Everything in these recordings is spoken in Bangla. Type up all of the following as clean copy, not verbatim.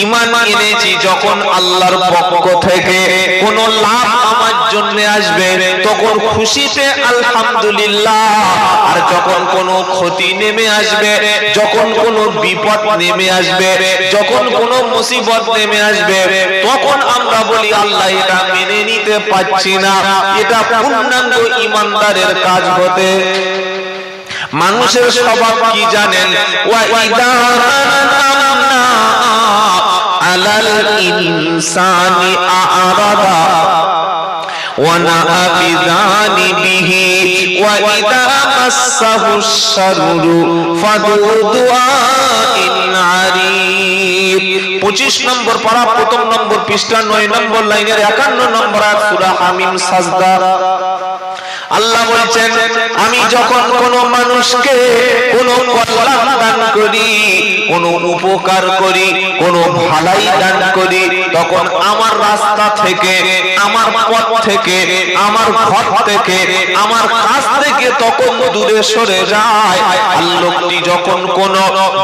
ঈমান এনেছি যখন আল্লাহর পক্ষ থেকে কোন লাভ আমার জন্য আসবে তখন খুশিতে আলহামদুলিল্লাহ, আর যখন কোন ক্ষতি নেমে আসবে, যখন কোন বিপদ নেমে আসবে, যখন কোন মুসিবত নেমে আসবে, তখন আমরা বলি আল্লাহ এটা মেনে নিতে পারছি না। এটা পূর্ণাঙ্গ ঈমানদারের কাজ হতে। মানুষের স্বভাব কি জানেন? ওয়া ইদা আনামনা আলাল ইনসানি আ'রাদা ওয়া নাআ বিযানিবিহি ওয়া ইদা মাসসাহুশ শাররু ফাদুআইন আরিদ। 25 নম্বর পারা, প্রথম নম্বর পৃষ্ঠা, 9 নম্বর লাইনের 51 নম্বর আয়াত, সূরা হামিম সাজদা। আল্লাহ বলছেন, আমি যখন কোন মানুষকে কোন কল্যাণ দান করি, কোন উপকার করি, কোন ভালাই দান করি, তখন আমার রাস্তা থেকে, আমার পথ থেকে, আমার ঘর থেকে, আমার কাছ থেকে তখন দূরে সরে যায়। আর লোকটি যখন কোন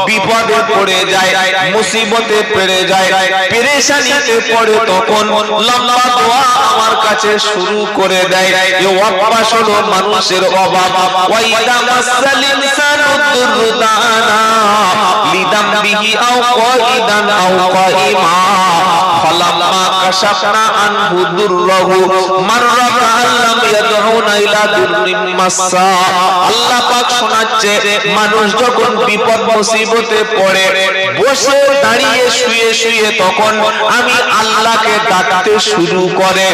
বিপদে পড়ে যায়, মুসিবতে পড়ে যায়, পেরেশানিতে পড়ে, তখন লম্বা দোয়া আমার কাছে শুরু করে দেয়। এই অভ্যাস হলো মানুষের অভাব। ওয়াইদা মাসাল ইনসানু দুরদানা লিদামবিহি আও কাইদান আও কাইমা ফালাম্মা কাশাফনা আনহু দুররাহু মাররা কাআল্লাম ইয়াদউনা ইলা দুররিম মাসসা। আল্লাহ পাক শোনাচ্ছে, মানুষ যখন বিপদ মুসিবতে পড়ে, বসে দাঁড়িয়ে শুয়ে শুয়ে তখন আমি আল্লাহকে ডাকতে শুরু করে,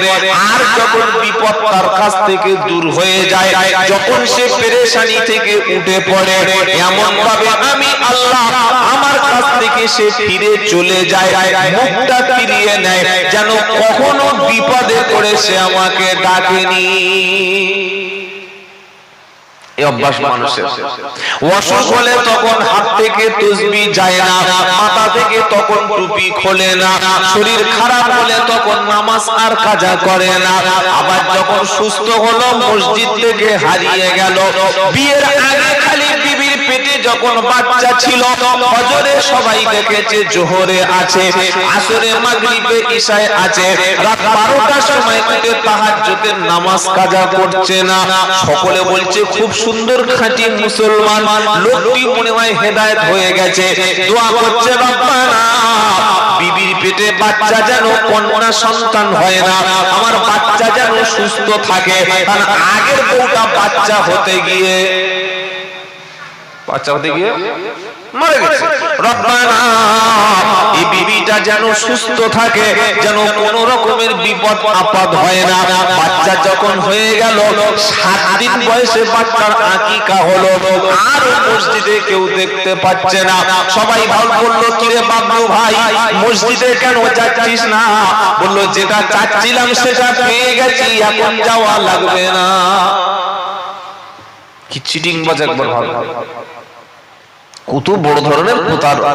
আর যখন বিপদ তার কাছ থেকে দূর হয়ে যায়, যখন সে পেরেশানি থেকে উঠে পড়ে, এমন ভাবে আমি আল্লাহ আমার কাছ থেকে সে ফিরে চলে যায়, মুখটা ফিরিয়ে নেয়, যেন কখনো বিপদে পড়ে সে আমাকে ডাকেনি। এই অভ্যাস মানুষের। অসুখ হলে তখন হাত থেকে তাসবিহ যায় না, মাথা থেকে তখন টুপি খোলে না, শরীর খারাপ হলে তখন নামাজ আর কাজা করে না। আবার যখন সুস্থ হলো, মসজিদ থেকে হারিয়ে গেল। বিয়ের আগে খালি বিবির পেটে যখন বাচ্চা ছিল, ফজরে সবাই দেখেছে জোহরে আছে, আসরে মাগরিবে ইশায় আছে, রাত 12টার সময় উঠে তাহাজ্জুদের নামাজ কাজা করছে না। সকলে বলছে খুব সুন্দর খাঁটি মুসলমান, লোকটি মনে হয় হেদায়েত হয়ে গেছে। দোয়া করছে, রব্বানা বিবির পেটে বাচ্চা যেন কন্যা সন্তান হয় না, আমার বাচ্চা যেন সুস্থ থাকে। কারণ আগের বউটা বাচ্চা হতে গিয়ে মারা গেছে। রব্বানা এই বিবিটা যেন সুস্থ থাকে, যেন কোন রকমের বিপদ আপদ হয় না। বাচ্চা যখন হয়ে গেল, 7 দিন বয়সে বাচ্চার আকিকা হলো, আর মসজিদে কেউ দেখতে পাচ্ছে না। সবাই বলল, কিরে বাবলু ভাই, মসজিদে কেন যাচ্ছিস না? বলল, যেটা চাচ্ছিলাম সেটা পেয়ে গেছি, এখন যাওয়া লাগবে না। কি চিটিং বাজ একবার ভালো, কত বড় ধরনের প্রতারক।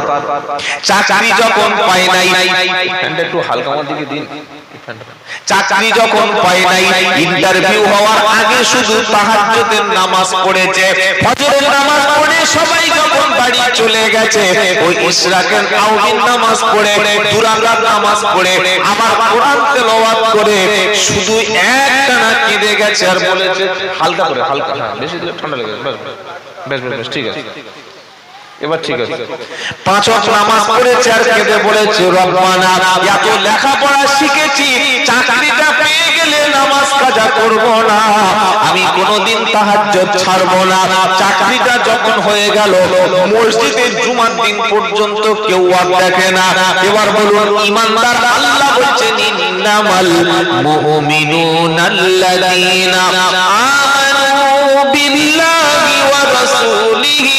চাকরি যখন পায় নাই, একটু হালকা আমার দিকে দিন। চাকরি যখন পায় নাই, ইন্টারভিউ হওয়ার আগে শুধু তাহাজ্জুদের নামাজ পড়েছে, ফজরের নামাজ পড়ে সবাই যখন বাড়ি চলে গেছে, ওই ইশরাকের আউগির নামাজ পড়ে, দুরাকাত নামাজ পড়ে, আবার কোরআন তেলাওয়াত করে শুধু একটানা কেঁদে গেছে আর বলেছে, হালকা করে, হালকা, হ্যাঁ বেশি দিলে ঠান্ডা লেগে যাবে, বেশ বেশ বেশ ঠিক আছে, এবার ঠিক আছে। 5 ওয়াক্ত নামাজ পড়েছে আর কেঁদে বলেছে, রব্বানা এত লেখাপড়া শিখেছি, চাকরিটা পেয়ে গেলে নামাজ কাজা করব না, আমি কোনোদিন তাহাজ্জুদ ছাড়ব না। চাকরিটা যখন হয়ে গেল, মসজিদের জুমার দিন পর্যন্ত কেউ আর দেখে না। এবার বলুন ঈমানদার, আল্লাহ বলছেন, ইন্নামাল মুমিনুনাল্লাযীনা আমানু বিল্লাহি ওয়া রাসূলিহি।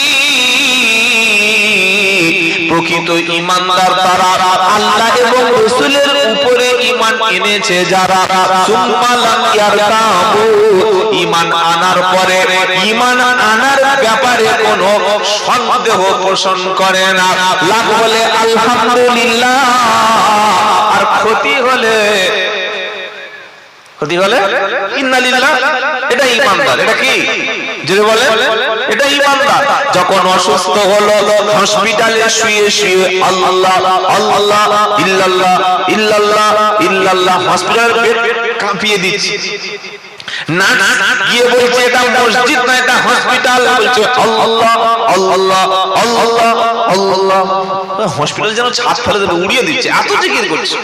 প্রকৃত ঈমানদার তারা আল্লাহ এবং রাসূলের উপরে ঈমান এনেছে যারা, সুম্মা লাম ইয়ারতাবু, ঈমান আনার পরে ঈমান আনার ব্যাপারে কোনো সন্দেহ পোষণ করে না। লাভ হলে আলহামদুলিল্লাহ, আর ক্ষতি হলে ইন্না লিল্লাহ। এটা ঈমানদার। এটা কি? জোরে বলে, এটা ইমানদার। যখন অসুস্থ হলো হসপিটালে শুয়ে শুয়ে আল্লাহ আল্লাহ ইল্লাল্লাহ ইল্লাল্লাহ ইল্লাল্লাহ, হসপিটালের বেড কাঁপিয়ে দিচ্ছে, না গিয়ে বলছে এটা মসজিদ না এটা হসপিটাল, বলছে আল্লাহ আল্লাহ আল্লাহ আল্লাহ, হসপিটাল যেন ছাদ ফেলে দেবে, উড়িয়ে দিচ্ছে, এত জিকির করছে।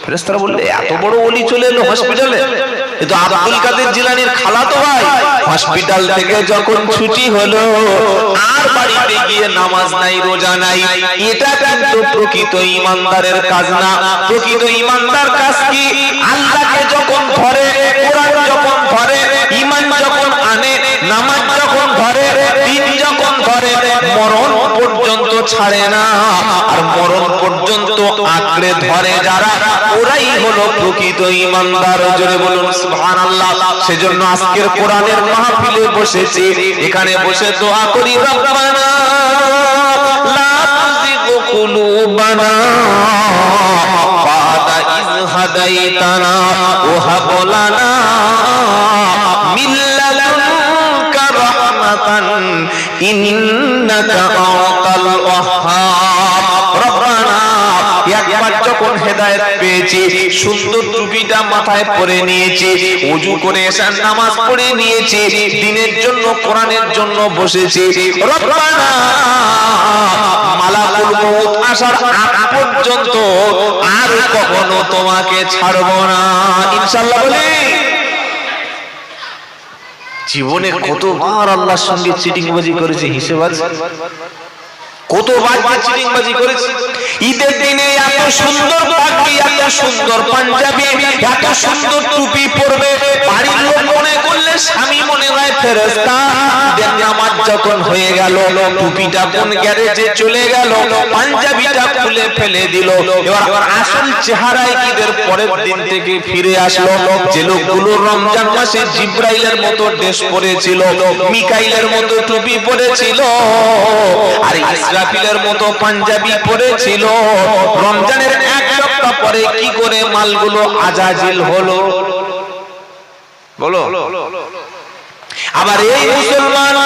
ফেরেশতারা বললে এত বড় ওলি চলে এলো হসপিটালে, কিন্তু আব্দুল কাদের জিলানীর খালাতো ভাই হসপিটাল থেকে যখন ছুটি হলো আর বাড়িতে গিয়ে নামাজ নাই রোজা নাই, এটা কিন্তু প্রকৃত ইমানদারের কাজ না। প্রকৃত ইমানদার কাজ কি? আল্লাহকে যখন ধরে, কোরআন যখন ধরে, ঈমান যখন আনে, নামাজ যখন ধরে, দিন যখন ধরে, মরণ পর্যন্ত ছাড়ে না। আর মরণ পর্যন্ত আঁকড়ে ধরে যারা, ওরাই হলো প্রকৃত ইমানদার। জোরে বলুন সুবহানাল্লাহ। সেজন্য আজকের কোরআনের মাহফিলে বসেছি, এখানে বসে দোয়া করি, রব্বানা লা তুযিগ কুলুবানা বা'দা ইয হাদাইতানা ওয়া হাব লানা মিন লাদুনকা রাহমাতান ইন্নাকা আনতাল ওয়াহ্হাব। রব্বানা, একবার যখন হেদায়েত পেয়েছি, সুন্দর টুপিটা মাথায় পরে নিয়েছি, ওযু করে এশার নামাজ পড়ে নিয়েছি, দ্বীনের জন্য কোরআনের জন্য বসেছি, রব্বানা মালাকুল মউত আসার আগ পর্যন্ত আর কখনো তোমাকে ছাড়ব না ইনশাআল্লাহ। বলি জীবনে কতবার আল্লাহর সঙ্গে চিটিংবাজি করেছে হিসেব আছে? কতবার চিটিংবাজি করেছে? ঈদের দিনে এত সুন্দর পাগড়ি, এত সুন্দর পাঞ্জাবি, এত সুন্দর টুপি পরবে, বাড়ির লোক মনে করলে স্বামী মনে হয় ফেরেশতা। নামাজ যখন হয়ে গেল, টুপিটা কোন গ্যারেজে চলে গেল, পাঞ্জাবিটা খুলে ফেলে দিল। এবার আসল চেহারায় ঈদের পরের দিন থেকে ফিরে আসলো। যে লোকগুলো রমজান মাসে জিব্রাইলের মতো ড্রেস পরেছিল, মিকাইলের মতো টুপি পরেছিল, আর ইসরাফিলের মতো পাঞ্জাবি পরেছিল, রমজানের এক সপ্তাহ পরে কি করে মালগুলো আজাজিল হলো বলো? আবার এই মুসলমান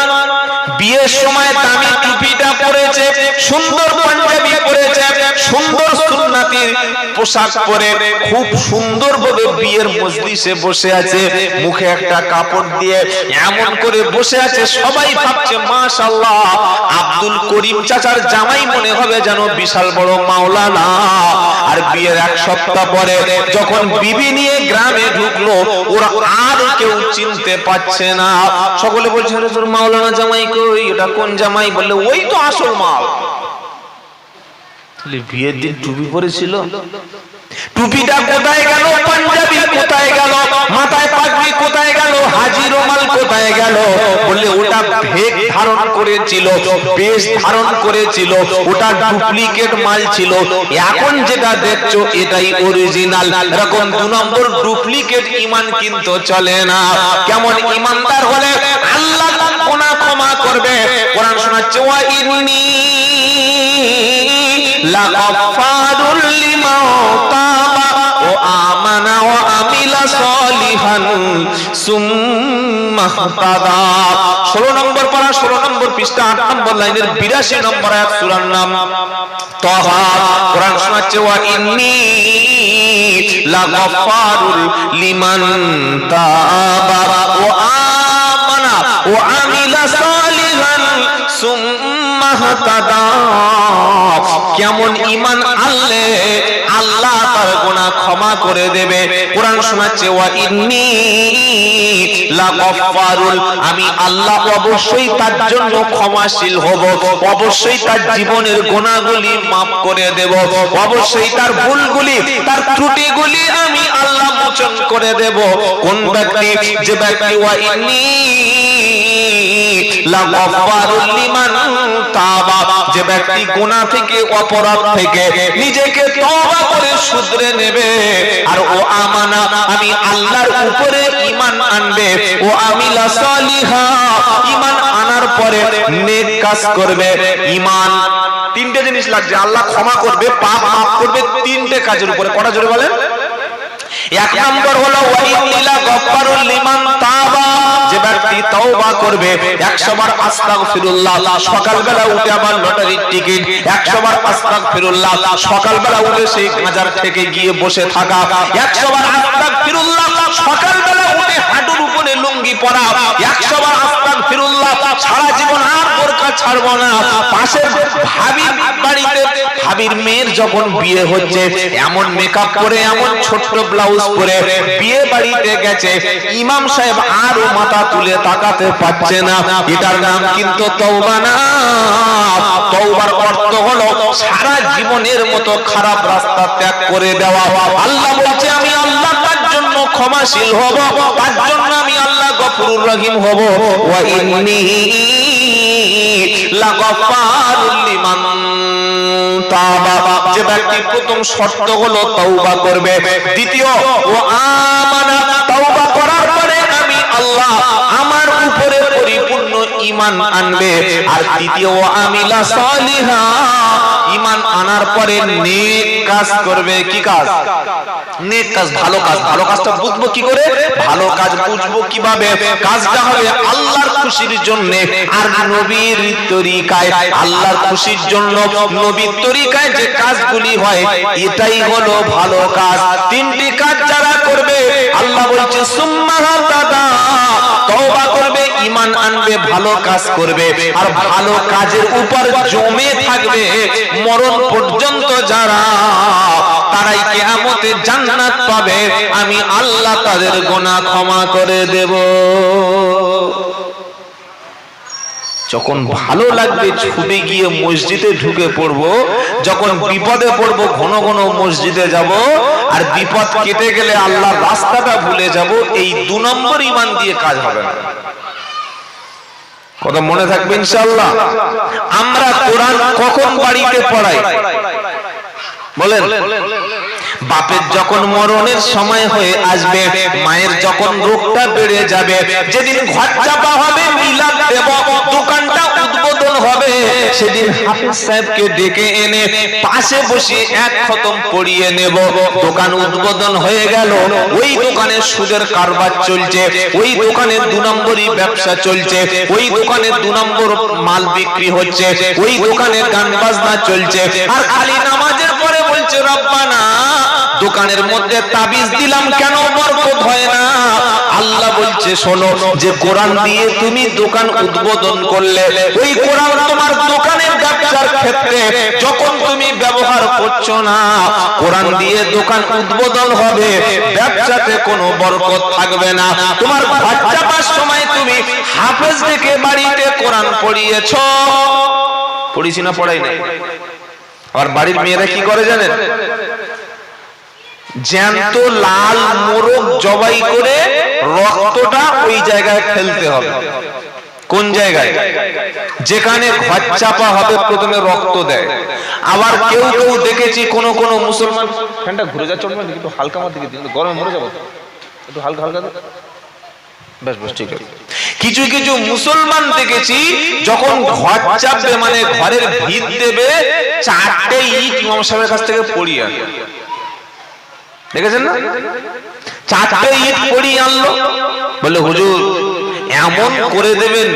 বিয়ের সময় দামি টুপিটা পরেছে, সুন্দর পাঞ্জাবি পরেছে, সুন্দর সুন্নতি পোশাক পরে খুব সুন্দরভাবে বিয়ের মজলিসে বসে আছে, মুখে একটা কাপড় দিয়ে এমন করে বসে আছে, সবাই ভাবছে মাশাআল্লাহ আব্দুল করিম চাচার জামাই মনে হবে যেন বিশাল বড় মাওলানা। আর বিয়ের এক সপ্তাহ পরে যখন বিবি নিয়ে গ্রামে ঢুকলো, ওরা আর কেউ চিনতে পারছে না। সকলে বলছে তোর মাওলানা জামাই কই, এটা কোন জামাই? বললে ওই তো আসল মাল। বিয়ের দিন টুপি পরেছিল, টুপিটা কোথায় গেল? পাঞ্জাবি কোথায় গেল? মাথায় পাগড়ি কোথায় গেল? হাজি রুমাল কোথায় গেল? বললে ওটা ভেক ধারণ করেছিল, বেশ ধারণ করেছিল, ওটা ডুপ্লিকেট মাল ছিল। এখন যেটা দেখছো এটাই অরিজিনাল। এরকম 2 নম্বর ডুপ্লিকেট ঈমান কিন্তু চলে না। কেমন ঈমানদার হলে আল্লাহ গুনাহ ক্ষমা করবে? কোরআন শোনাচ্ছে ওয়া ইন্নী লাগাফারুল লিমান তাবা ওয়া আমানা ওয়া আমিলা সলিহান সুম্মা ইহতাদা। 16 নম্বর পারা, 16 নম্বর পৃষ্ঠা, 8 নম্বর লাইনের 82 নম্বর আয়াত, সূরার নাম তাহা। কোরআন শোনাচ্ছে ওয়া ইন্নী লাগাফারুল লিমান তাবা ওয়া আমানা ওয়া আমিলা সলিহান সুম্মা ইহতাদা। কেমন ঈমান আনলে আল্লাহ তার গুনাহ ক্ষমা করে দেবে? কোরআন শোনাচ্ছে ওয়া ইন্নী লাগাফারুল, আমি আল্লাহ অবশ্যই তার জন্য ক্ষমাশীল হব, অবশ্যই তার জীবনের গুনাহগুলি maaf করে দেব, অবশ্যই তার ভুলগুলি, তার ত্রুটিগুলি আমি আল্লাহ মোচন করে দেব। কোন ব্যক্তি? যে ব্যক্তি ওয়া ইন্নী লাগাফারুল লিমান তাবা, যে ব্যক্তি গুনাহ থেকে, অপরাধ থেকে নিজেকে তওবা করে শুধরে নেবে, আর ও আমানা, আমি আল্লাহর উপরে ঈমান আনবে, ও আমিলা সলিহা, ঈমান আনার পরে নেক কাজ করবে। ঈমান 3টে জিনিস লাগছে, আল্লাহ ক্ষমা করবে, পাপ maaf করবে, 3টে কাজের উপরে। কটা জোরে বলেন? এক নম্বর হলো ওয়াইনিলা গফফারুল লিমান তাবা, যে ব্যক্তি তওবা করবে 100 বার আস্তাগফিরুল্লাহ, সকালবেলা উঠে আমার লটারির টিকিট 100 বার আস্তাগফিরুল্লাহ, সকালবেলা উঠে সেই গাজার থেকে গিয়ে বসে থাকা 100 বার আস্তাগফিরুল্লাহ, সকালবেলা উঠে হাঁটুর উপরে লুঙ্গি পরা 100 বার আস্তাগফিরুল্লাহ, সারা জীবন আর বোরকা ছাড়বো না। পাশের ভাবির বাড়িতে ভাবির মেয়ের যখন বিয়ে হচ্ছে, এমন মেকআপ করে এমন ছোট্ট ব্লাউজ পরে বিয়ে বাড়িতে গেছে, ইমাম সাহেব আরো মাথা তুলে তাকাতে পারছে না। এটার নাম কিন্তু তওবা না। তওবার অর্থ হলো সারা জীবনের মতো খারাপ রাস্তা ত্যাগ করে দেওয়া। আল্লাহ বলছে আমি আল্লাহ তার জন্য ক্ষমাশীল হব, তার জন্য আমি আল্লাহ গফুরুর রহিম হব। ওয়া ইন্নী লাগফারুল লিমান তাবা, যে ব্যক্তি প্রথম শর্ত হলো তওবা করবে। দ্বিতীয় ও আমানা, তওবা করার পরে আমি আল্লাহ আমার উপরে পরিপূর্ণ ঈমান আনবে। আর তৃতীয় ও আমিলা সালিহা, ঈমান আনার পরে নেক কাজ করবে। কি কাজ? নেক কাজ, ভালো কাজ। ভালো কাজটা বুঝবো কি করে? ভালো কাজ বুঝবো কিভাবে? কাজটা হবে আল্লাহর খুশির জন্য আর নবীর তরিকায়। আল্লাহর খুশির জন্য নবীর তরিকায় যে কাজগুলি হয়, এটাই হলো ভালো কাজ। তিনটি কাজ যারা করবে, আল্লাহ বলছে সুম্মা হাদাদা, তওবা করবে, ঈমান আনবে, ভালো কাজ করবে, আর ভালো কাজের উপর জমে থাকবে মরণ পর্যন্ত যারা, তারাই কিয়ামতে জান্নাত পাবে। আমি আল্লাহ তাদের গুনাহ ক্ষমা করে দেব। যখন ভালো লাগবে ছুটে গিয়ে মসজিদে ঢুকে পড়বো, যখন বিপদে পড়বো ঘন ঘন মসজিদে যাব, আর বিপদ কেটে গেলে আল্লাহর রাস্তাটা ভুলে যাব। এই 2 নম্বর ঈমান দিয়ে কাজ হবে না। কথা মনে থাকবে ইনশাআল্লাহ। আমরা কোরআন কখন বাড়িতে পড়াই বলেন? বাপের যখন মরণের সময় হয়ে আসবে, মায়ের যখন রোগটা বেড়ে যাবে, যেদিন ঘর চাপা হবে, মিলাদ দেব, দোকানটা উদ্বোধন হবে, সেদিন হাফেজ সাহেবকে ডেকে এনে পাশে বসিয়ে এক খতম পড়িয়ে নেব। দোকান উদ্বোধন হয়ে গেল, ওই দোকানে সুদের কারবার চলছে, ওই দোকানে 2 নম্বরই ব্যবসা চলছে, ওই দোকানে 2 নম্বর মাল বিক্রি হচ্ছে, ওই দোকানে গান বাজনা চলছে, আর খালি নামাজের পরে বলছে রব্বানা দোকানের মধ্যে তাবিজ দিলাম কেন বরকত হয় না? আল্লাহ বলছে শোনো, যে কোরআন দিয়ে তুমি দোকান উদ্বোধন করলে, ওই কোরআন তোমার দোকানের ব্যবসার ক্ষেত্রে যখন তুমি ব্যবহার করছো না, কোরআন দিয়ে দোকান উদ্বোধন হবে, ব্যবসাতে কোনো বরকত থাকবে না। তোমার ঘর চাপার সময় তুমি হাফেজ ডেকে বাড়িতে কোরআন পড়িয়েছো, পড়িছি না পড়াই নাই? আর বাড়ির মেয়েরা কি করে জানেন? জ্যান্ত লাল মোরগ জবাই করে রক্তটা ওই জায়গায় ফেলতে হবে। কোন জায়গায়? যেখানে ঘর চাপা হবে প্রথমে রক্ত দেয়। আবার কেউ কেউ দেখেছি কোন কোন মুসলমান, ফ্যানটা ঘুরে যাচ্ছে একটু হালকা আমার দিকে দিন, গরমে মরে যাবো, একটু হালকা হালকা বেশ বেশ ঠিক আছে। কিছু কিছু মুসলমান দেখেছি যখন ঘর চাপবে, মানে ঘরের ভিত দেবে, 4টে ইট ইমাম সাহেবের কাছ থেকে পড়িয়ে আনে। দেখেছেন না? 4টে ইট পড়িয়ে আনলো, বলে হুজুর এমন করে দেবেন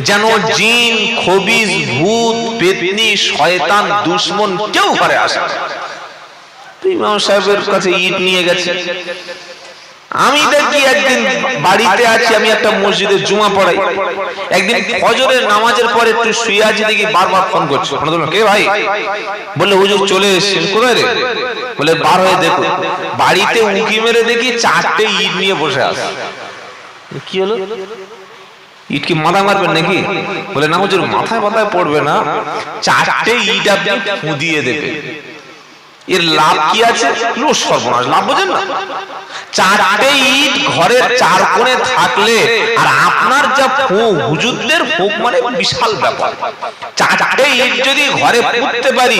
যেন জিন, খবিস, ভূত, পেতনি, শয়তান, দুশমন কেউ ঘরে আসে। ইমাম সাহেবের কাছে ইট নিয়ে গেছে। আমি দেখি একদিন বাড়িতে আছি, আমি একটা মসজিদে জুমা পড়াই, একদিন ফজরের নামাজের পরে একটু শুয়ে আছি, দেখি বারবার ফোন করছে। কে ভাই? বললে হুজুর চলে এসেছেন। কোথায় রে? বলে বার হয়ে দেখো। বাড়িতে উঁকি মেরে দেখি 4টে ইট নিয়ে বসে আছে। কি হলো? ইট কি মাথা মারবেন নাকি? বলে না হুজুর, মাথায় মাথায় পড়বে না, 4টে ইট আপনি ফুদিয়ে দেবে। এর লাভ কি আছে? সর্বনাশ, লাভ বোঝেন না? 4টে ইট ঘরের 4 কোণে থাকলে, আর আপনার যা হুজুরদের ফুক মানে বিশাল ব্যাপার। 4টে ইট যদি ঘরে পুঁততে পারি,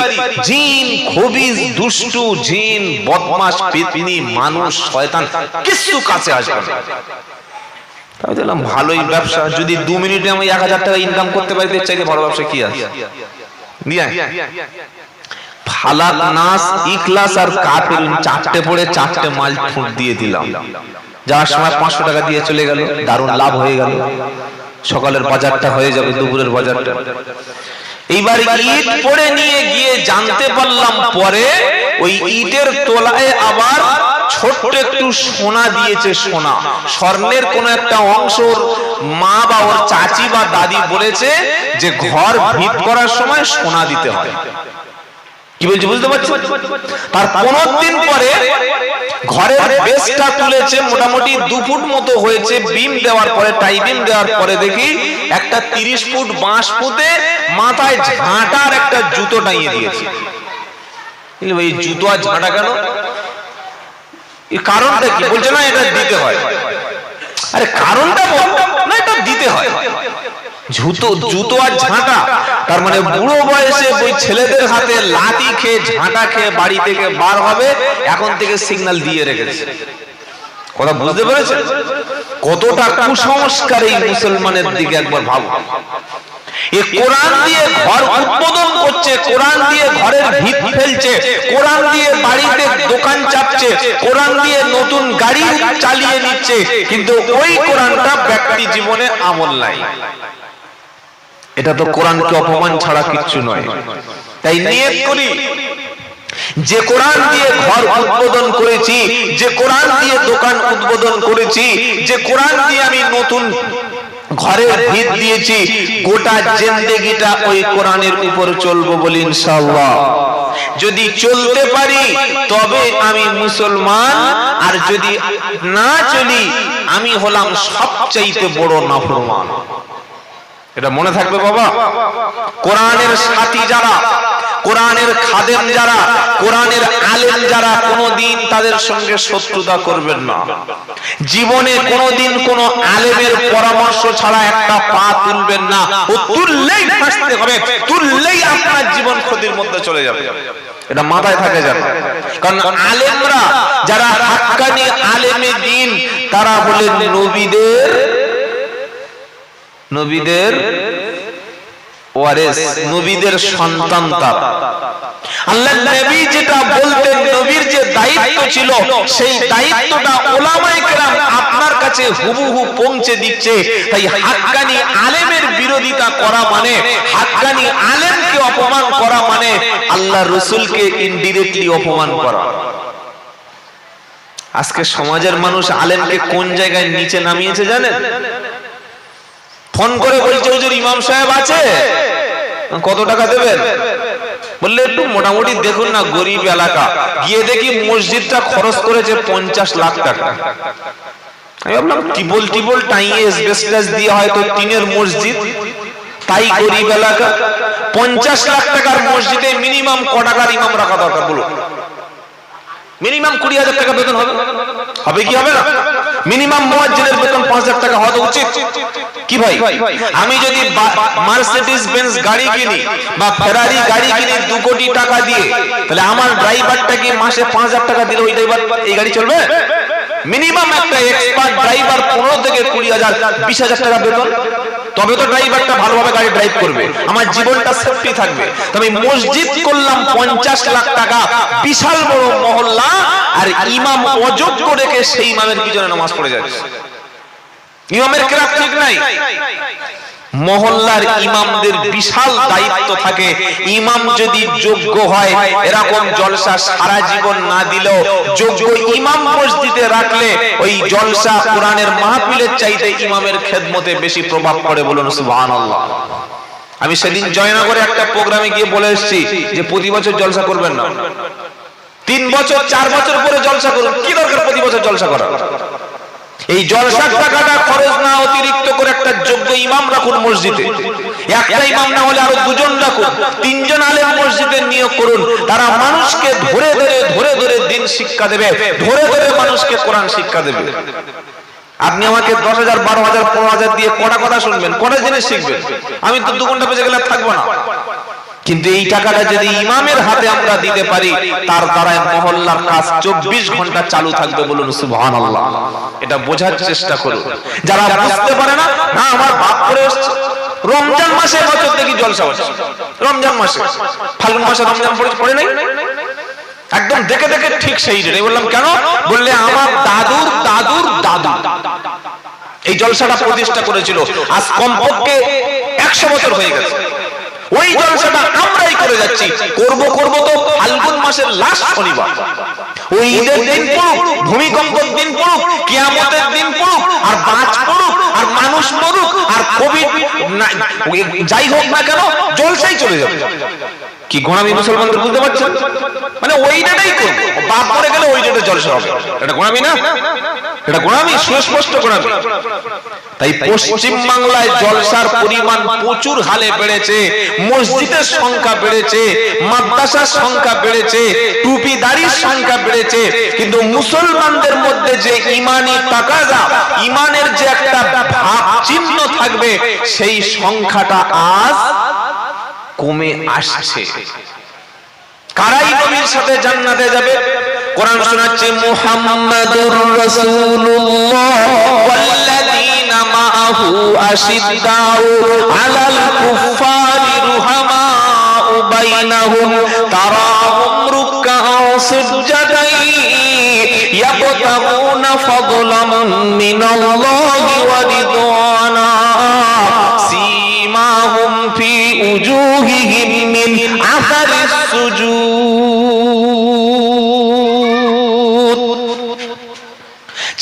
জিন, খবিস, দুষ্টু, জিন, বদমাশ, পেতনি, মানুষ, শয়তান কিছু কাছে আসবে না। তাই দিলাম ভালোই ব্যবসা। যদি 2 মিনিটে আমি 1000 টাকা ইনকাম করতে পারি, এর চাইতে বড় ব্যবসা কি আছে? ফালাক, নাস, ইখলাস আর কাফিরুন চারটে পড়ে চারটে মাল ঠুঁট দিয়ে দিলাম। যাওয়ার সময় 500 টাকা দিয়ে চলে গেল, দারুণ লাভ হয়ে গেল। সকালের বাজারটা হয়ে যাবে, দুপুরের বাজারটা। এইবার ইট পড়ে নিয়ে গিয়ে জানতে পারলাম পরে ওই ইটের তলায় আবার ছোট্ট একটু সোনা দিয়েছে। সোনা, স্বর্ণের কোন একটা অংশ মা বা ওর চাচি বা দাদি বলেছে যে ঘর ভিত করার সময় সোনা দিতে হয়। কি বলছি বুঝতে পারছো? তার 15 দিন পরে ঘরের বেসটা তুলেছে, মোটামুটি 2 ফুট মতো হয়েছে। বিম দেওয়ার পরে, টাই বিম দেওয়ার পরে দেখি একটা 30 ফুট বাঁশ পুঁতে মাথায় ঝাঁটার একটা জুতো টাঙিয়ে দিয়েছে। এই জুতো আর ঝাঁটা কেন? এই কারণটা কি? বলছে না এটা দিতে হয়। আরে কারণটা বল না, এটা দিতে হয়। জুতো আর ঝাঁটা, তার মানে বুড়ো বয়সে ওই ছেলেদের হাতে লাঠি খেয়ে ঝাঁটা খেয়ে বাড়ি থেকে বার হবে, এখন থেকে সিগন্যাল দিয়ে রেখেছে। কথা বুঝতে পেরেছেন? কতটা কুসংস্কার এই মুসলমানের দিকে একবার ভাবো। এই কোরআন দিয়ে ঘর উদ্বোধন করছে, কোরআন দিয়ে ঘরের ভিত ফেলছে, কোরআন দিয়ে বাড়িতে দোকান চাপছে, কোরআন দিয়ে নতুন গাড়ি চালিয়ে নিচ্ছে, কিন্তু ওই কোরআনটা ব্যক্তি জীবনে আমল নাই। এটা তো কোরআনকে অপমান ছাড়া কিচ্ছু নয়। তাই নিয়ত করি, যে কোরআন দিয়ে ঘর উদ্বোধন করেছি, যে কোরআন দিয়ে দোকান উদ্বোধন করেছি, যে কোরআন দিয়ে আমি নতুন ঘরের ভিত দিয়েছি, গোটা জিন্দেগিটা ওই কোরআনের উপর চলবো বলি ইনশাআল্লাহ। যদি চলতে পারি তবে আমি মুসলমান, আর যদি না চলি আমি হলাম সবচাইতে বড় নাফরমান। এটা মনে থাকবে বাবা। কোরআনের সাথী যারা, কোরআনের খাদেম যারা, কোরআনের আলেম যারা, কোনোদিন তাদের সঙ্গে শত্রুতা করবেন না। জীবনে কোনোদিন কোন আলেমের পরামর্শ ছাড়া একটা পা তুলবেন না। ও তুললেই ফাঁসতে হবে, তুললেই আপনার জীবন ক্ষতির মধ্যে চলে যাবে। এটা মাথায় থাকে যাবে। কারণ আলেমরা যারা হাক্কানি আলেমে দ্বীন, তারা হলেন নবীদের ওয়ারিস, নবীদের সন্তান। তারা আল্লাহর নবী যেটা বলতেন, নবীর যে দায়িত্ব ছিল, সেই দায়িত্বটা উলামায়ে কেরাম আপনার কাছে হুবহু পৌঁছে দিচ্ছে। তাই হাক্কানি আলেমের বিরোধিতা করা মানে, হাক্কানি আলেমকে অপমান করা মানে আল্লাহর রাসূলকে ইনডিরেক্টলি অপমান করা। আজকে সমাজের মানুষ আলেমকে কোন জায়গায় নিচে নামিয়েছে জানেন? ফোন করে বলছে হুজুর ইমাম সাহেব আছে, কত টাকা দেবেন? বললে একটু মোটামুটি দেখুন না, গরিব এলাকা। গিয়ে দেখি মসজিদটা খরচ করেছে 50 লাখ টাকা। আমি ভাবলাম টিবল টাইয়ে এসবেস্টাস দিয়ে হয়তো টিনের মসজিদ, তাই গরিব এলাকা। 50 লাখ টাকার মসজিদে মিনিমাম ক টাকার ইমাম রাখা দরকার বলো? মিনিমাম 20,000 টাকা বেতন হবে, হবে কি হবে না? মিনিমাম মুয়াজ্জিনের বেতন 5,000 টাকা হওয়া উচিত। কি ভাই, আমি যদি মার্সিডিজ বেঞ্জ গাড়ি কিনি বা ফেরারি গাড়ি কিনি 2 কোটি টাকা দিয়ে, তাহলে আমার ড্রাইভারটা কি মাসে 5,000 টাকা দিলে ওই ড্রাইভার এই গাড়ি চলবে? মিনিমাম একটা এক্সপার্ট ড্রাইভার 15 থেকে 20,000 20,000 টাকা বেতন, তবে তো ড্রাইভারটা ভালোভাবে গাড়ি ড্রাইভ করবে, আমার জীবনটা সেফটি থাকবে। তবে মসজিদ করলাম 50 লাখ টাকা, বিশাল বড় মহল্লা, আর ইমাম অযোগ্য রেখে সেই ইমামের পিছনে নামাজ পড়ে যাচ্ছে। ইমামের কেরাত ঠিক নাই। মহল্লার ইমামদের বিশাল দায়িত্ব থাকে। ইমাম যদি যোগ্য হয়, এরকম জলসা সারা জীবন না দিলেও যোগ্য ইমাম মসজিদে রাখলে ওই জলসা কোরআনের মাহফিলের চাইতে ইমামের খেদমতে বেশি প্রভাব পড়ে। বলুন সুবহানাল্লাহ। আমি সেদিন জয়নগরে একটা প্রোগ্রামে গিয়ে বলে এসেছি যে প্রতি বছর জলসা করবেন না, 3 বছর 4 বছর পরে জলসা করুন। কি দরকার প্রতি বছর জলসা করা? এই জলসার টাকাটা খরচ না অতিরিক্ত করে একটা যোগ্য ইমাম রাখুন মসজিদে। একটা ইমাম না হলে আরো 2 জন রাখুন, 3 জন আলেম মসজিদে নিয়োগ করুন। তারা মানুষকে ধরে ধরে দিন শিক্ষা দেবে, ধরে মানুষকে কোরআন শিক্ষা দেবে। আপনি আমাকে 10,000 12,000 15,000 দিয়ে কটা কথা শুনবেন, কটা জিনিস শিখবেন? আমি তো 2 ঘন্টা বেঁচে গেলে থাকবো না। কিন্তু এই টাকাটা যদি ইমামের হাতে আমরা দিতে পারি, তার দ্বারা মহল্লার কাজ 24 ঘন্টা চালু থাকবে। বলুন সুবহানাল্লাহ। এটা বোঝার চেষ্টা করুন। যারা বুঝতে পারে না, না আমার বাপ করে আসছে, রমজান মাসে বছর দেখি জলসা হচ্ছে, রমজান মাসে, ফাল্গুন মাসে রমজান পড়ে নাই, একদম দেখে দেখে ঠিক সেই ডেট। বললাম কেন? বললে আমার দাদুর দাদুর দাদু এই জলসাটা প্রতিষ্ঠা করেছিল, আজ কমপক্ষে 100 বছর হয়ে গেছে। ওই জলসাটা আমরাই করে যাচ্ছি, করব তো ফাল্গুন মাসের লাস্ট শনিবার। ওই ঈদের দিন পড়ুক, ভূমিকম্পের দিন পড়ুক, কিয়ামতের দিন পড়ুক, আর বাজ পড়ুক, আর মানুষ মরুক, আর কোভিড যাই হোক না কেন, জলসাই চলে যাবে। কি গোনামি মুসলমানদের বুঝতে পারছেন? মানে ওই ডেটাই করবে, বাদ পড়ে গেলে ওই ডেটে জলসা হবে। এটা গোনামি না? এটা গোনামি, সুস্পষ্ট গোনামি। তাই পশ্চিম বাংলায় জলসার পরিমাণ প্রচুর হালে বেড়েছে, মসজিদের সংখ্যা বেড়েছে, মাদ্রাসার সংখ্যা বেড়েছে, টুপিদারির সংখ্যা বেড়েছে, কিন্তু মুসলমানদের মধ্যে যে ইমানি তাকাজা, ইমানের যে একটা ভাব চিহ্ন থাকবে, সেই সংখ্যাটা আজ কমে আসছে। কারাই নবীর সাথে জান্নাতে যাবে? কোরআন শোনাচ্ছে মুহাম্মাদুর রাসূলুল্লাহ ওয়াল্লাযীনা মাআহু আশিদ্দাউ আলাল কুফফারি রুহামাউ বাইনাহুম তারাহুম রুকআন সুজদান ইয়াবতাগুনা ফাদলাম মিনাল্লাহি ওয়া রিদওয়ানা সিমাহুম ফি উজুহিহিম মিন আসারিস সুজুদ।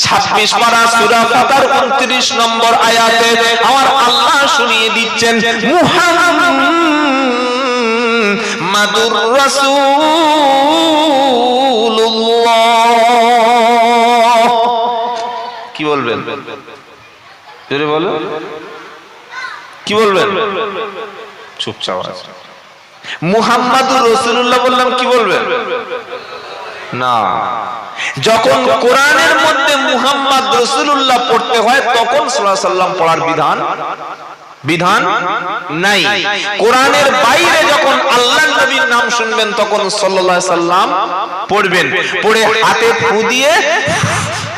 26 পারা সূরা ফাতির 29 নম্বর আয়াতে আমার আল্লাহ শুনিয়ে দিচ্ছেন মুহাম্মাদুর রাসূলুল্লাহ। কি বলবেন? জোরে বলো, কি বলবেন? চুপচাপ আছে। মুহাম্মাদুর রাসূলুল্লাহ বললাম, কি বলবেন? না, যখন কোরআনের মধ্যে মুহাম্মদ রাসূলুল্লাহ পড়তে হয় তখন সাল্লাল্লাহু আলাইহি সাল্লাম পড়ার বিধান নাই। কোরআনের বাইরে যখন আল্লাহর নবীর নাম শুনবেন তখন সাল্লাল্লাহু আলাইহি সাল্লাম পড়বেন, পড়ে হাতে ফু দিয়ে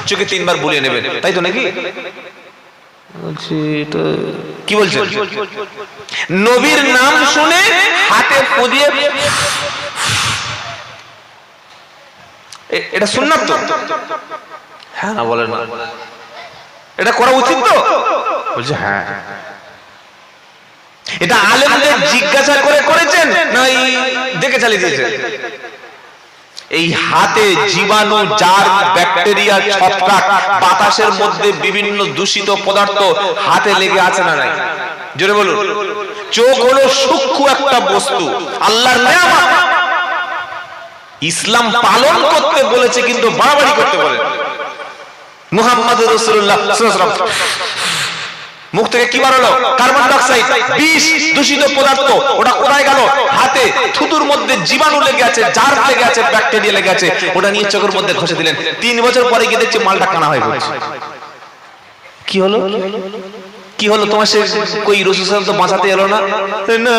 চোখে 3 বার বুলিয়ে নেবেন, তাই তো নাকি? কি বলছেন? নবীর নাম শুনে হাতে ফু দিয়ে, এটা সুন্নাত তো? হ্যাঁ না বলেন না, এটা করা উচিত তো? বলছে হ্যাঁ। এটা আলেমদের জিজ্ঞাসা করে করেছেন না দেখে চালিয়ে দিয়েছেন? এই হাতে জীবাণু, জার, ব্যাকটেরিয়া, ছত্রাক, বাতাসের মধ্যে বিভিন্ন দূষিত পদার্থ হাতে লেগে আছে না নাই? জোরে বলুন। চোখ হলো সূক্ষ্ম একটা বস্তু, আল্লাহর নেয়ামত। ইসলাম পালন করতে বলেছে কিন্তু বাড়াবাড়ি করতে বলে। মুহাম্মাদুর রাসূলুল্লাহ সাল্লাল্লাহু আলাইহি ওয়াসাল্লাম মুখ থেকে কি বার হলো? কার্বন ডাই অক্সাইড, বিষ, দূষিত পদার্থ। ওটা কোথায় গেল? হাতে। থুতুর মধ্যে জীবাণু লেগে আছে, জার লেগে আছে, ব্যাকটেরিয়া লেগে আছে, ওটা নিয়ে চোখের মধ্যে ঘষে দিলেন। 3 বছর পরে গিয়ে দেখছি মালটা কানা হয়ে গেছে। কি হলো? কি হলো? তোমার সে কই রাসূল সাল্লাল্লাহু আলাইহি ওয়াসাল্লাম তো বাঁচাতে এলো না? না,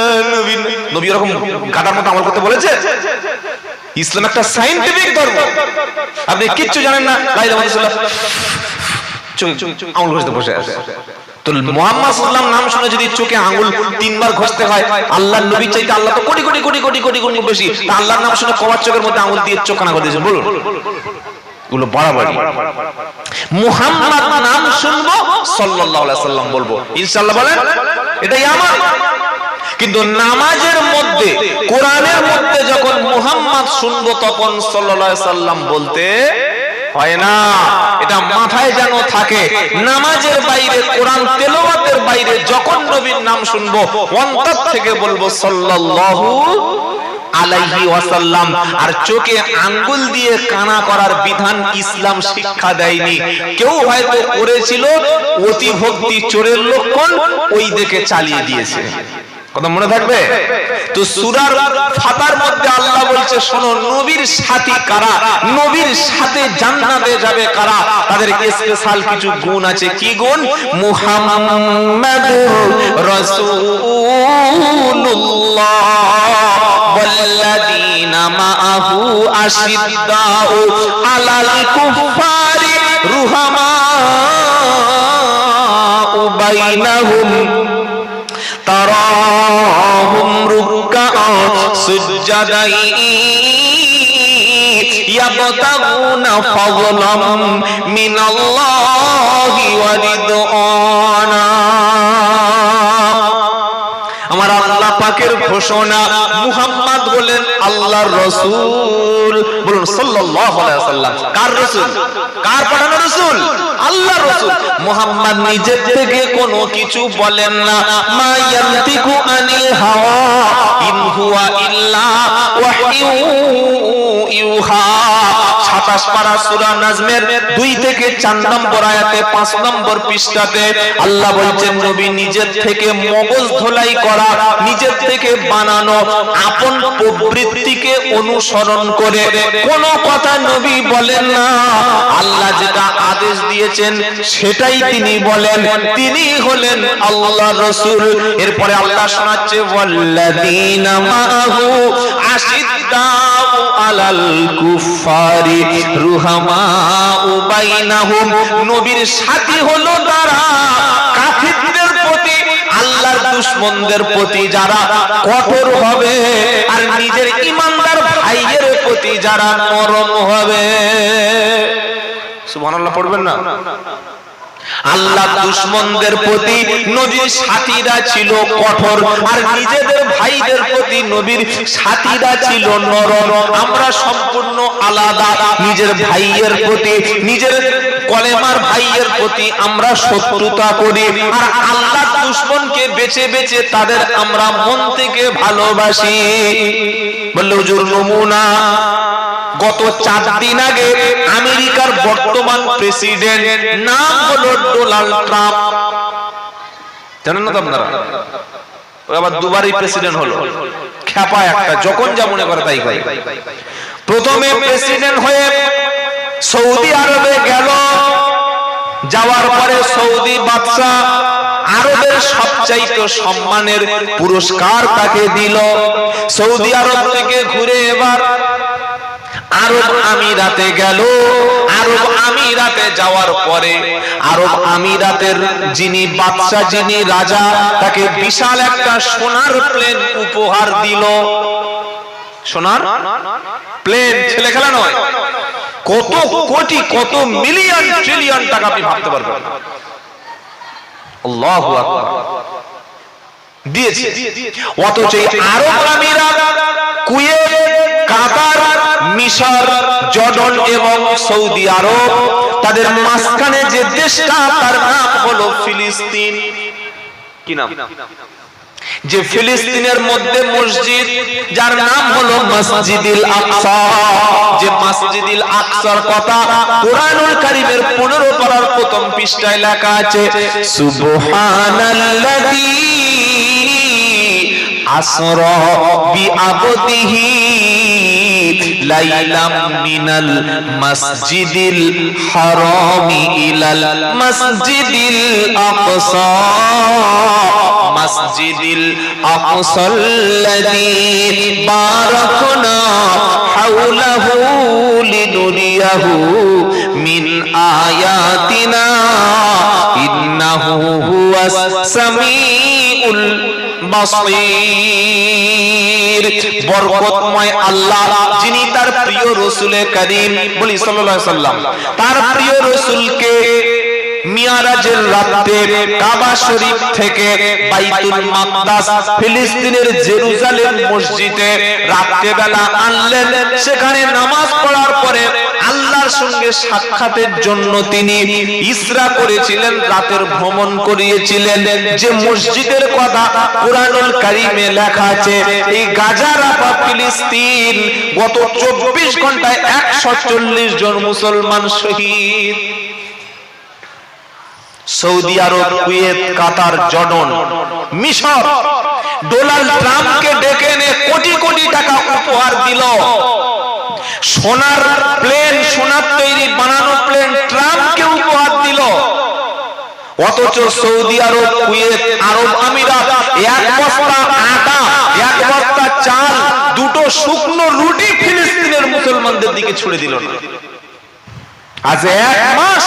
নবী এরকম গাধার মতো আমল করতে বলেছে? ইসলাম একটা সায়েন্টিফিক ধর্ম। আপনি কিচ্ছু জানেন না, লা ইলাহা ইল্লাল্লাহ আঙুল ঘষতে বসে আছে। তো মুহাম্মদ সাল্লাল্লাহু আলাইহি ওয়াসাল্লাম নাম শুনে যদি চোখে আঙুল 3 বার ঘষতে হয়, আল্লাহর নবী চাইতে আল্লাহ তো কোটি কোটি কোটি কোটি কোটি গুণ বেশি। আল্লাহর নাম শুনে কবার চোখের মধ্যে আঙুল দিয়ে চোখ কানা করে দিয়েছেন? বলুন, এগুলো বাড়াবাড়ি। মুহাম্মদ নাম শুনবো, সাল্লাল্লাহু আলাইহি ওয়াসাল্লাম বলবো, ইনশাআল্লাহ বলেন, এটাই আমার। কিন্তু নামাজের মধ্যে, কোরআনের মধ্যে যখন মুহাম্মদ শুনবো তখন সাল্লাল্লাহু আলাইহি ওয়াসাল্লাম বলতে হয় না। এটা মাথায় যেন থাকে। নামাজের বাইরে, কোরআন তেলাওয়াতের বাইরে যখন নবীর নাম শুনবো অন্তর থেকে বলবো সাল্লাল্লাহু আলাইহি ওয়াসাল্লাম। আর চোখে আঙ্গুল দিয়ে কানা করার বিধান ইসলাম শিক্ষা দেয়নি। কেউ হয়তো করেছিল, অতি ভক্তি চোরের লক্ষণ, ওই দেখে চালিয়ে দিয়েছে। কথা মনে থাকবে তো? সূরার ফাতির মধ্যে আল্লাহ বলছে, শোনো, নবীর সাথী কারা, নবীর সাথে জান্নাতে যাবে কারা, তাদের স্পেশাল কিছু গুণ আছে। কি গুণ? মুহাম্মাদুর রাসূলুল্লাহ ওয়াল্লাযীনা মাআহু আশিদ্দাউ আলাল কুফফারি রুহামাউ বাইনাহুম তারাহুম রুকআ সুজদাই ইয়াবতাগুনা ফাযলাম মিনাল্লাহি ওয়া রিদওয়ানা। আমার আল্লাহ পাকের ঘোষণা, মুহাম্মদ বলেন আল্লাহর রাসূল। বলুন সাল্লাল্লাহু আলাইহি ওয়াসাল্লাম। কার রাসূল? কার পাঠানো রাসূল? আল্লাহর রাসূল। মুহাম্মদ নিজে থেকে কোনো কিছু বলেন না। মা ইয়ান্তিকু আনিল হাওয়া ইন হুয়া ইল্লা ওয়াহয়ু ইউহা। 27 পারা সূরা নাজমের 2 থেকে 4 নম্বর আয়াতে 5 নম্বর পৃষ্ঠাতে আল্লাহ বলছেন, নবী নিজের থেকে মগজ ধোলাই করা, নিজের থেকে বানানো আপন প্রবৃত্তিকে অনুসরণ করে কোন কথা নবী বলেন না। আল্লাহ যেটা আদেশ দিয়েছেন সেটাই তিনি বলেন। তিনি হলেন আল্লাহর রাসূল। এরপরে আল্লাহ শোনাচ্ছে, ওয়াল্লাযীনা মাআহু আশিদ্দাউ আলাল কুফারি রুহামাউ বাইনাহুম। নবীর সাথী হলো তারা কাফিরদের প্রতি, আল্লাহর দুশমনদের প্রতি যারা কঠোর হবে, আর নিজের ঈমানদার ভাইয়ের প্রতি যারা নরম হবে। সুবহানাল্লাহ পড়বেন না? আল্লাহ দুশমনদের প্রতি নবীর সাথীরা ছিল কঠোর, আর নিজেদের ভাইদের প্রতি নবীর সাথীরা ছিল নরম। আমরা সম্পূর্ণ আলাদা। নিজের ভাইয়ের প্রতি, নিজের কলেমার ভাইয়ের প্রতি আমরা শত্রুতা করি, আর আল্লাহ দুশমনকে বেছে বেছে তাদের আমরা মন থেকে ভালোবাসি। বলল হুজুর নমুনা, গত 4 দিন আগে আমেরিকার বর্তমান প্রেসিডেন্ট নাম হলো ডোনাল্ড ট্রাম্প। জানেন না তো আপনারা? ও আবার দুবারই প্রেসিডেন্ট হলো। খেপা একটা, যখন যা মনে করে তাই করে। প্রথমে প্রেসিডেন্ট হয়ে সৌদি আরবে গেল, যাওয়ার পরে সৌদি বাদশা আরবের সবচাইতে সম্মানের পুরস্কার তাকে দিল। সৌদি আরব থেকে ঘুরে এবার আরব আমিরাতে গেল। আরব আমিরাতে যাওয়ার পরে আরব আমিরাতের যিনি বাদশা, যিনি রাজা, তাকে বিশাল একটা সোনার প্লেন উপহার দিল। সোনার প্লেন, ছেলে খেলা নয়। কত কোটি, কত মিলিয়ন ট্রিলিয়ন টাকা আপনি ভাবতে পারবেন না। আল্লাহু আকবার দিয়েছে। অথচ আরব আমিরাত, কুয়েত, কাতার, মিশর, জর্ডন এবং সৌদি আরব, তাদের মাঝখানে যে দেশটা তার নাম হলো ফিলিস্তিন। কি নাম? যে ফিলিস্তিনের মধ্যে মসজিদ, যার নাম হলো মসজিদুল আকসা। যে মসজিদুল আকসার কথা কুরআনুল কারীমের 15 পারার প্রথম পৃষ্ঠায় লেখা আছে, সুবহানাল্লাযী আসরা বিআবদিহি লাইলাম মিনাল মসজিদিল হারামি ইলাল মসজিদিল আকসা মসজিদিল আকসাল্লাযী বারাকনা হাওলাহু লিনুরিয়াহু মিন আয়াতিনা ইন্নাহু হুয়াস সামিউল বাসীর। বরকতময় আল্লাহ, যিনি তার প্রিয় রাসূলে কারীম বলি সাল্লাল্লাহু আলাইহি ওয়াসাল্লাম, তার প্রিয় রাসূলকে মিরাজের রাতে কাবা শরীফ থেকে বাইতুল মাকদাস ফিলিস্তিনের জেরুজালেম মসজিদে রাতে বেলা আনলেন। সেখানে নামাজ পড়ার পরে আল্লাহর সঙ্গে সাক্ষাতের জন্য তিনি ইসরা করেছিলেন, রাতের ভ্রমণ করিয়েছিলেন। যে মসজিদের কথা কুরআনুল কারীমে লেখা আছে, এই গাজা রাফা ফিলিস্তিন, গত 24 ঘন্টায় 140 জন মুসলমান শহীদ। সৌদি আরব, কুয়েত, কাতার, জর্ডন, মিশর ডোনাল্ড ট্রাম্পকে ডেকে এনে কোটি কোটি টাকা উপহার দিল। সোনার প্লেন, সোনার তৈরি বানানো প্লেন ট্রাম্পকে উপহার দিল। অথচ সৌদি আরব, কুয়েত, আরব আমিরাত 1 বস্তা আটা, 1 বস্তা চাল, 2টো শুকনো রুটি ফিলিস্তিনের মুসলমানদের দিকে ছুড়ে দিল না। আজ 1 মাস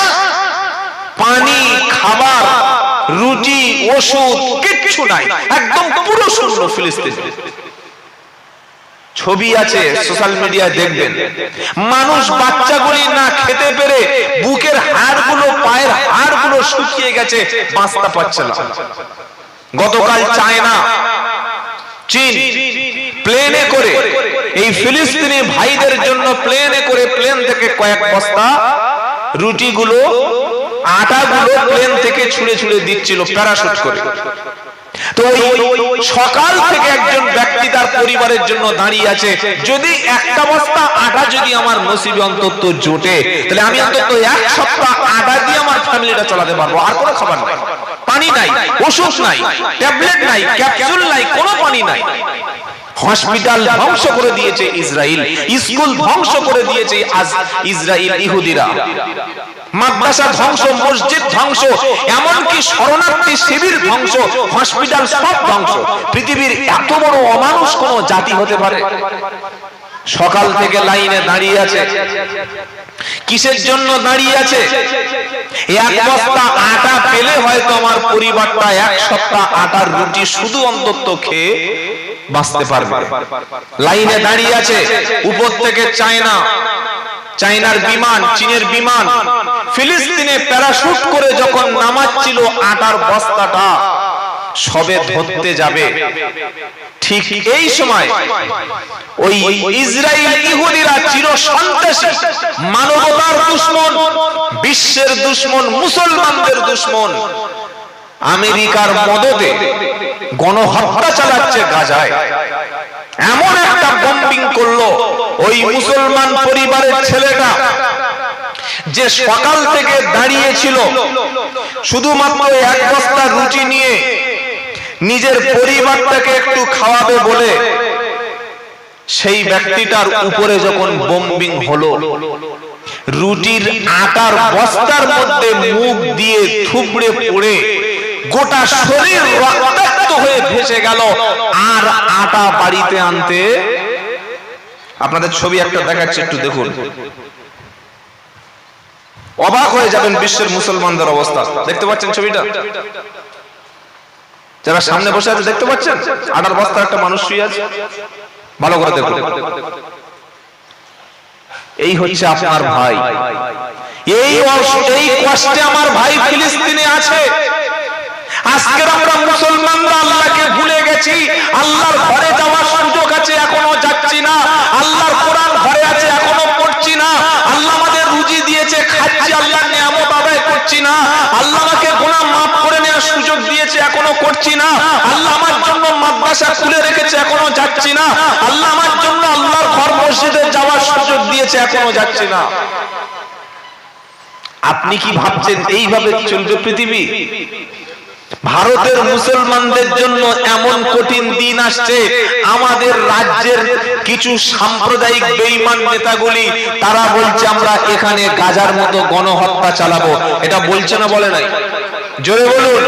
পানি, খাবার, রুটি, ওষুধ কিচ্ছু কিচ্ছু নাই, একদম পুরো শূন্য ফিলিস্তিন। ছবি আছে সোশ্যাল মিডিয়ায় দেখবেন, মানুষ বাচ্চাগুলি না খেতে পেরে বুকের হাড়গুলো পায়ের হাড়গুলো শুকিয়ে গেছে, বাঁচতে পারছে না। গতকাল চায়না চীন প্লেনে করে এই ফিলিস্তিনি ভাইদের জন্য প্লেনে করে প্লেন থেকে কয়েক বস্তা রুটিগুলো আটাগুলো প্লেন থেকে ছুঁড়ে ছুঁড়ে দিচ্ছিল প্যারাশুট করে। তো সকাল থেকে একজন ব্যক্তি তার পরিবারের জন্য দাঁড়িয়ে আছে, যদি একটা বস্তা আটা যদি আমার নসিবে অন্তত জোটে, তাহলে আমি অন্তত এক সপ্তাহ আটা দিয়ে আমার ফ্যামিলিটা চালাতে পারবো। আর কোনো খাবার নাই, পানি নাই, ওষুধ নাই, ট্যাবলেট নাই, ক্যাপসুল নাই, কোনো পানি নাই। হসপিটাল ধ্বংস করে দিয়েছে ইসরায়েল, স্কুল ধ্বংস করে দিয়েছে ইসরায়েল ইহুদিরা, মাদ্রাসা ধ্বংস, মসজিদ ধ্বংস, এমনকি শরণার্থী শিবির ধ্বংস, হসপিটাল সব ধ্বংস। পৃথিবীর এত বড় অমানুষ কোন জাতি হতে পারে? সকাল থেকে লাইনে দাঁড়িয়ে আছে, কিসের জন্য দাঁড়িয়ে আছে? এক বস্তা আটা পেলে হয়তো আমার পরিবারটা এক সপ্তাহ আটার রুটি শুধু অন্তত খেয়ে বাঁচতে পারবে। লাইনে দাঁড়িয়ে আছে, উপর থেকে চায়নার বিমান, চীনের বিমান ফিলিস্তিনে প্যারাশুট করে যখন নামাচ্ছিল আটার বস্তাটা সবে ধরতে যাবে, ঠিক এই সময় ওই ইসরায়েল ইহুদিরা চির সন্ত্রাসী, মানবতার দুশমন, বিশ্বের দুশমন, মুসলমানদের দুশমন, আমেরিকার মদদে গণহত্যা চালাচ্ছে গাজায়। এমন একটা বম্বিং করলো ওই মুসলমান পরিবারের ছেলেটা, যে সকাল থেকে দাঁড়িয়েছিল শুধুমাত্র এক বস্তা রুটি নিয়ে নিজের পরিবারটাকে একটু খাওয়াবে বলে, সেই ব্যক্তিটার উপরে যখন বম্বিং হলো, রুটির আটার বস্তার মধ্যে মুখ দিয়ে থুবড়ে পড়ে গোটা শরীর রক্তাক্ত হয়ে ভেসে গেল। আর আটা বাড়িতে আনতে, আপনাদের ছবি একটা দেখাচ্ছি, একটু দেখুন, অবাক হয়ে যাবেন বিশ্বের মুসলমানদের অবস্থা। দেখতে পাচ্ছেন ছবিটা? যারা সামনে বসে আছে দেখতে পাচ্ছেন? আটার বস্তা একটা মানুষ শুয়ে আছে, ভালো করে দেখুন। এই হচ্ছে আপনার ভাই, এই কষ্টে আমার ভাই ফিলিস্তিনে আছে। আজকে আমরা মুসলমানরা আল্লাহকে ভুলে গেছি, আল্লাহর ঘরে যাওয়ার সুযোগ আছে এখনো যাচ্ছি না, আল্লাহর কোরআন ঘরে আছে এখনো পড়ছি না, আল্লাহ আমাদের রুজি দিয়েছে খাচ্ছি, আল্লাহর নিয়ামত আদায় করছি না, আল্লাহ আমাকে গুনাহ মাফ করে নেওয়ার সুযোগ দিয়েছে এখনো করছি না, আল্লাহ আমার জন্য মাদ্রাসা খুলে রেখেছে এখনো যাচ্ছি না, আল্লাহ আমার জন্য আল্লাহর ঘর মসজিদে যাওয়ার সুযোগ দিয়েছে এখনো যাচ্ছি না। আপনি কি ভাবছেন এইভাবে চলবে পৃথিবী? ভারতের মুসলমানদের জন্য এমন কঠিন দিন আসছে, আমাদের রাজ্যের কিছু সাম্প্রদায়িক বেঈমান নেতাগুলি তারা বলছে আমরা এখানে গাজার মতো গণহত্যা চালাবো। এটা বলছে না, বলে নাই? জোরে বলুন।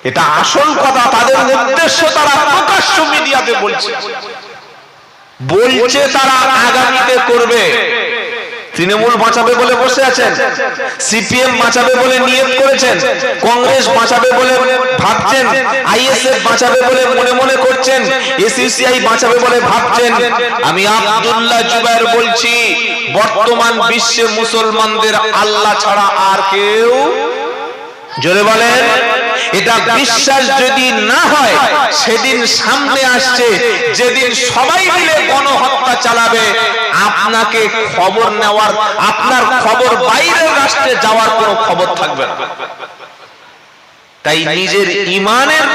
এটা আসল কথা, তাদের উদ্দেশ্য তারা প্রকাশ্য মিডিয়াতে বলছে তারা আগামীতে করবে। তৃণমূল বাঁচাবে বলে বসে আছেন, সিপিএম বাঁচাবে বলে নিয়ত করেছেন, কংগ্রেস বাঁচাবে বলে ভাবছেন, আইএসএফ বাঁচাবে বলে মনে মনে করছেন, এসইউসিআই বাঁচাবে বলে ভাবছেন। আমি আব্দুল্লাহ জুবায়ের বলছি, বর্তমান বিশ্বে মুসলমানদের আল্লাহ ছাড়া আর কেউ, জোরে বলেন, এটা বিশ্বাস যদি না হয়, সেদিন সামনে আসছে যেদিন সবাই মিলে গণহত্যা চালাবে, আপনাকে খবর নেওয়ার, আপনার খবর বাইরের রাষ্ট্রে যাওয়ার কোনো খবর থাকবে না। তাই নিজের ঈমানের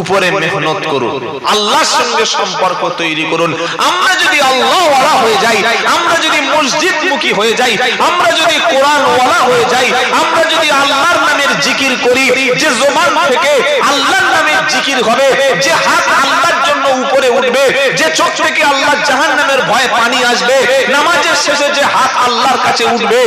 উপরে মেহনত করুন, আল্লাহর সঙ্গে সম্পর্ক তৈরি করুন। আমরা যদি আল্লাহ ওয়ালা হয়ে যাই, আমরা যদি মসজিদ মুখী হয়ে যাই, আমরা যদি কোরআন ওয়ালা হয়ে যাই, আমরা যদি আল্লাহর নামের জিকির করি, যে জবান থেকে আল্লাহর নামের জিকির হবে, যে হাত আল্লাহর জন্য উপরে উঠবে, যে চোখ থেকে আল্লাহর জাহান্নামের ভয়ে পানি আসবে, নামাজের শেষে যে হাত আল্লাহর কাছে উঠবে,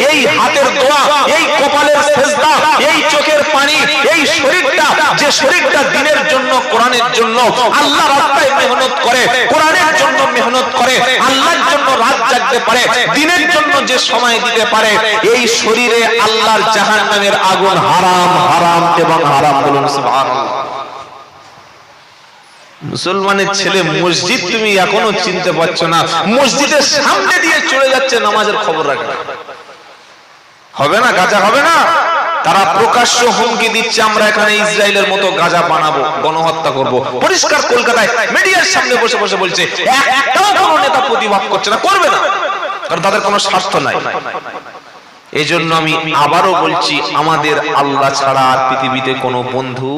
এই হাতের দোয়া, এই কপালের সেজদা, এই চোখের পানি, এই শরীরটা, যে শরীরটা দিনের জন্য, কোরআনের জন্য, আল্লাহর রাস্তায় মেহনত করে, কোরআনের জন্য মেহনত করে, আল্লাহর জন্য রাত জাগবে, থাকতে পারে, দিনের জন্য যে সময় দিতে পারে, এই শরীরে আল্লাহর জাহান্নামের আগুন হারাম হারাম এবং হারাম। বলুন সুবহানাল্লাহ। মুসলমানের ছেলে মসজিদ তুমি এখনো চিনতে পারছো না, মসজিদের সামনে দিয়ে চলে যাচ্ছে নামাজের খবর রাখে। হবে না, গাঁজা হবে না? তারা প্রকাশ্য হুমকি দিচ্ছে, আমরা এখানে ইসরায়েলের মতো গাঁজা বানাবো, গণহত্যা করব। পরিষ্কার কলকাতায় মিডিয়ার সামনে বসে বসে বলছে, একটাও কোনো নেতা প্রতিবাদ করছে না, করবে না, কারণ তাদের কোনো স্বার্থ নাই। এই জন্য আমি আবারও বলছি, আমাদের আল্লাহ ছাড়া আর পৃথিবীতে কোনো বন্ধু